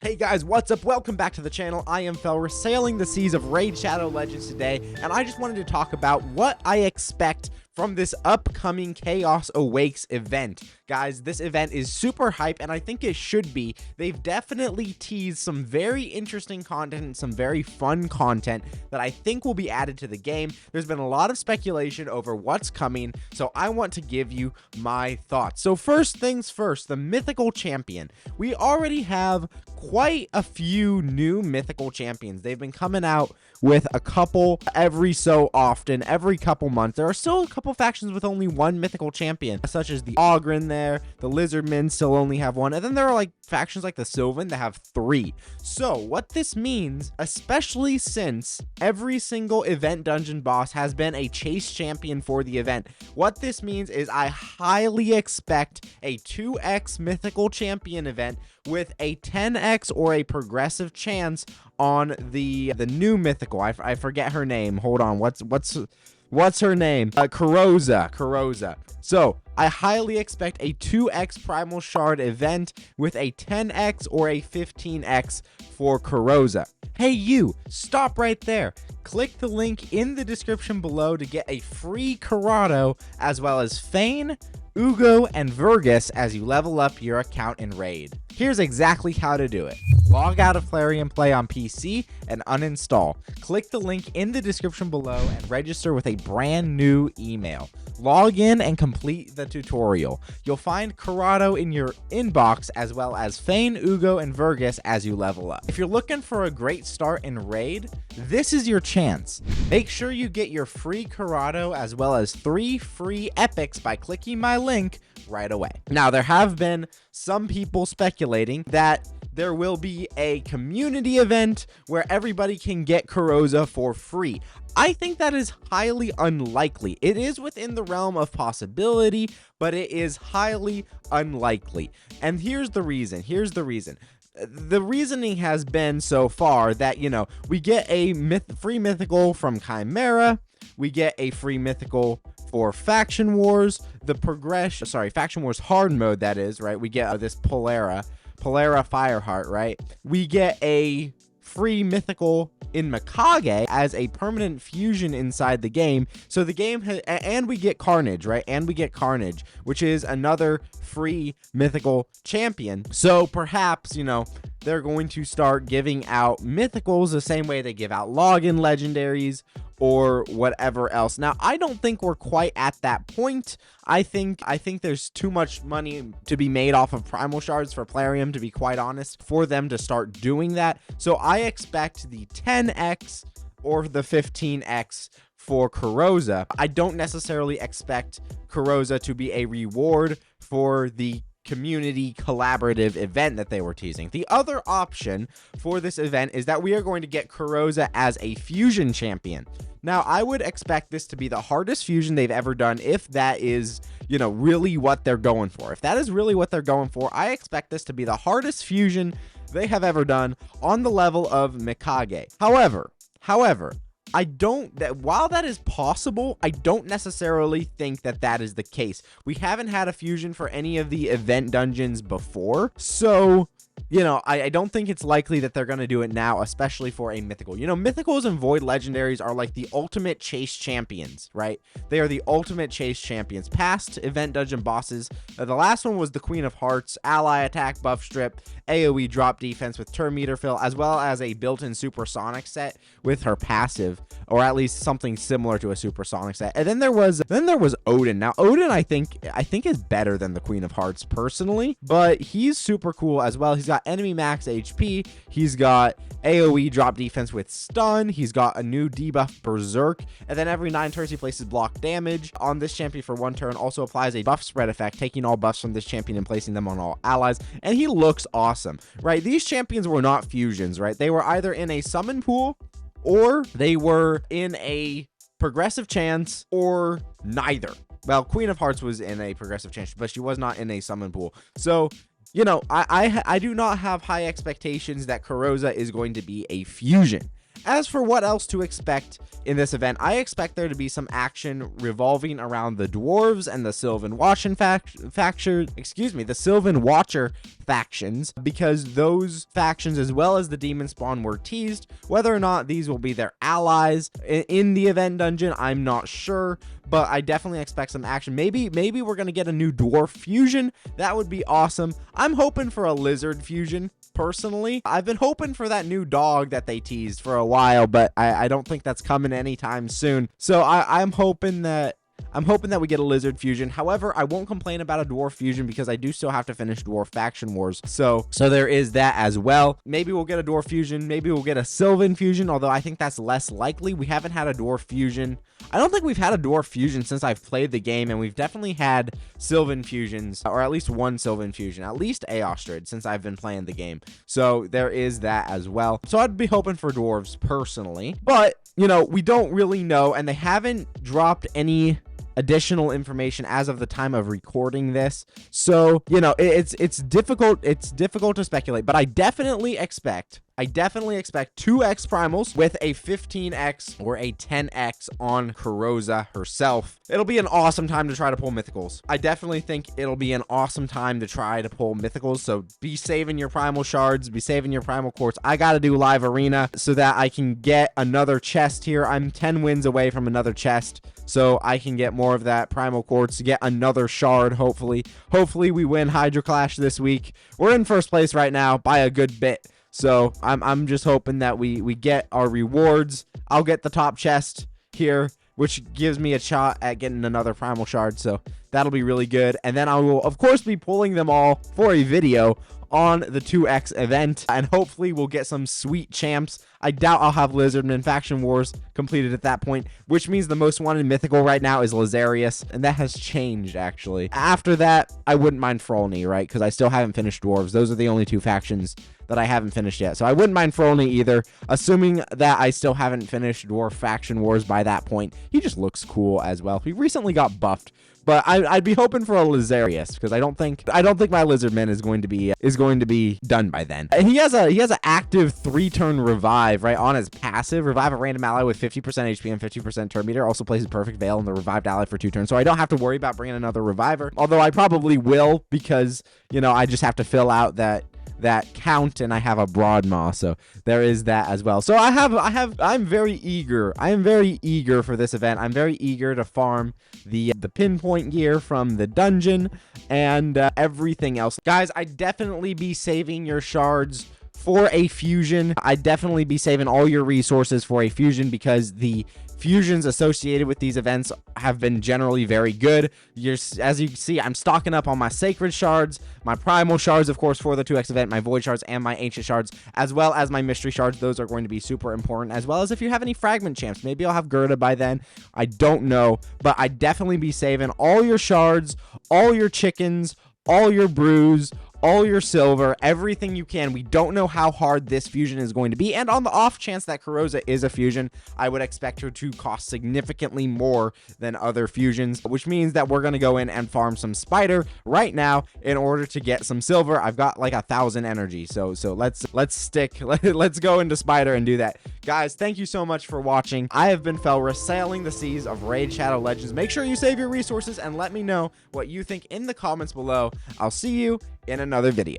Hey guys, what's up? Welcome back to the channel. I am Fel. We're sailing the seas of Raid Shadow Legends today, and I just wanted to talk about what I expect from this upcoming Chaos Awakens event. Guys, this event is super hype, and I think it should be. They've definitely teased some very interesting content, some very fun content that I think will be added to the game. There's been a lot of speculation over what's coming, so I want to give you my thoughts. So first things first, the Mythical Champion. We already have quite a few new Mythical Champions. They've been coming out with a couple every so often, every couple months. There are still a couple factions with only one Mythical Champion, such as the Ogren there, the Lizardmen still only have one, and then there are like factions like the Sylvan that have 3. So what this means, especially since every single event dungeon boss has been a chase champion for the event, what this means is I highly expect a 2x Mythical Champion event with a 10x or a progressive chance on the new Mythical. I forget her name. Hold on. What's her name? Kurosa. So I highly expect a 2x Primal Shard event with a 10x or a 15x for Kurosa. Hey you, stop right there. Click the link in the description below to get a free Corrado as well as Fane, Ugo, and Vergus as you level up your account in Raid. Here's exactly how to do it. Log out of Plarium Play on PC and uninstall. Click the link in the description below and register with a brand new email. Log in and complete the tutorial. You'll find Corrado in your inbox as well as Fane, Ugo, and Vergus as you level up. If you're looking for a great start in Raid, this is your chance. Make sure you get your free Corrado as well as 3 free epics by clicking my link right away. Now, there have been some people speculating that there will be a community event where everybody can get Kurosa for free. I think that is highly unlikely. It is within the realm of possibility, but it is highly unlikely. And here's the reason. The reasoning has been so far that, you know, we get a free mythical from Chimera, we get a free mythical for Faction Wars, Faction Wars hard mode, that is, right? We get this Polara Fireheart, right? We get a free mythical in Mikage as a permanent fusion inside the game. So the game and we get Carnage, right? And we get Carnage, which is another free mythical champion. So perhaps, you know, they're going to start giving out mythicals the same way they give out login legendaries or whatever else. Now, I don't think we're quite at that point. I think there's too much money to be made off of Primal Shards for Plarium, to be quite honest, for them to start doing that. So I expect the 10x or the 15x for Kurosa. I don't necessarily expect Kurosa to be a reward for the community collaborative event that they were teasing. The other option for this event is that we are going to get Kurosa as a fusion champion. Now, I would expect this to be the hardest fusion they've ever done, if that is, you know, really what they're going for. If that is really what they're going for, I expect this to be the hardest fusion they have ever done on the level of Mikage. However, while that is possible, I don't necessarily think that that is the case. We haven't had a fusion for any of the event dungeons before, so, you know, I don't think it's likely that they're going to do it now, especially for a mythical. You know, mythicals and void legendaries are like the ultimate chase champions, right? They are the ultimate chase champions. Past event dungeon bosses, the last one was the Queen of Hearts, ally attack buff strip, AoE drop defense with turn meter fill, as well as a built-in supersonic set with her passive, or at least something similar to a supersonic set. And then there was Odin. Now, Odin, I think is better than the Queen of Hearts personally, but he's super cool as well. He's got enemy max HP, he's got AoE drop defense with stun, he's got a new debuff Berserk, and then every 9 turns he places block damage on this champion for 1 turn. Also applies a buff spread effect, taking all buffs from this champion and placing them on all allies, and he looks awesome, right? These champions were not fusions, right? They were either in a summon pool or they were in a progressive chance, or neither. Well, Queen of Hearts was in a progressive chance, but she was not in a summon pool. So, you know, I do not have high expectations that Kurosa is going to be a fusion. As for what else to expect in this event, I expect there to be some action revolving around the dwarves and the Sylvan Watcher factions, because those factions, as well as the demon spawn, were teased. Whether or not these will be their allies in the event dungeon, I'm not sure, but I definitely expect some action. Maybe we're gonna get a new dwarf fusion. That would be awesome. I'm hoping for a lizard fusion. Personally, I've been hoping for that new dog that they teased for a while, but I don't think that's coming anytime soon. So I'm hoping that we get a lizard fusion. However, I won't complain about a dwarf fusion because I do still have to finish dwarf faction wars. So there is that as well. Maybe we'll get a dwarf fusion. Maybe we'll get a Sylvan fusion, although I think that's less likely. We haven't had a dwarf fusion. I don't think we've had a dwarf fusion since I've played the game, and we've definitely had Sylvan fusions, or at least one Sylvan fusion, at least Aostrid, since I've been playing the game. So there is that as well. So I'd be hoping for dwarves personally, but you know, we don't really know, and they haven't dropped any additional information as of the time of recording this. So, you know, it's difficult to speculate, but I definitely expect 2x primals with a 15x or a 10x on Kurosa herself. It'll be an awesome time to try to pull mythicals. I definitely think it'll be an awesome time to try to pull mythicals. So be saving your primal shards, be saving your primal quartz. I got to do live arena so that I can get another chest here. I'm 10 wins away from another chest, so I can get more of that primal quartz to get another shard. Hopefully we win Hydro Clash this week. We're in first place right now by a good bit. So I'm just hoping that we get our rewards. I'll get the top chest here, which gives me a shot at getting another primal shard. So that'll be really good. And then I will, of course, be pulling them all for a video on the 2x event, and hopefully we'll get some sweet champs. I doubt I'll have Lizardman Faction Wars completed at that point, which means the most wanted mythical right now is Lazarius, and that has changed, actually. After that, I wouldn't mind Frolny, right? Because I still haven't finished dwarves. Those are the only two factions that I haven't finished yet, so I wouldn't mind Frolny either, assuming that I still haven't finished Dwarf Faction Wars by that point. He just looks cool as well. He recently got buffed, but I'd be hoping for a Lazarius, because I don't think my Lizardman is going to be done by then. And he has an active 3-turn revive, right, on his passive. Revive a random ally with 50% HP and 50% turn meter. Also places Perfect Veil on the revived ally for 2 turns, so I don't have to worry about bringing another reviver. Although I probably will, because you know, I just have to fill out that count, and I have a Broadmaw, so there is that as well. So I'm very eager. I am very eager for this event. I'm very eager to farm the pinpoint gear from the dungeon and everything else. Guys, I'd definitely be saving your shards for a fusion. I'd definitely be saving all your resources for a fusion, because the fusions associated with these events have been generally very good. As you can see, I'm stocking up on my sacred shards, my primal shards, of course, for the 2x event, my void shards, and my ancient shards, as well as my mystery shards. Those are going to be super important, as well as if you have any fragment champs. Maybe I'll have Gerda by then. I don't know, but I'd definitely be saving all your shards, all your chickens, all your brews, all your silver, everything you can. We don't know how hard this fusion is going to be, and on the off chance that Kurosa is a fusion, I would expect her to cost significantly more than other fusions, which means that we're going to go in and farm some spider right now in order to get some silver. I've got like 1,000 energy, so let's go into spider and do that. Guys, thank you so much for watching. I have been Felrus, sailing the seas of Raid Shadow Legends. Make sure you save your resources and let me know what you think in the comments below. I'll see you in another video.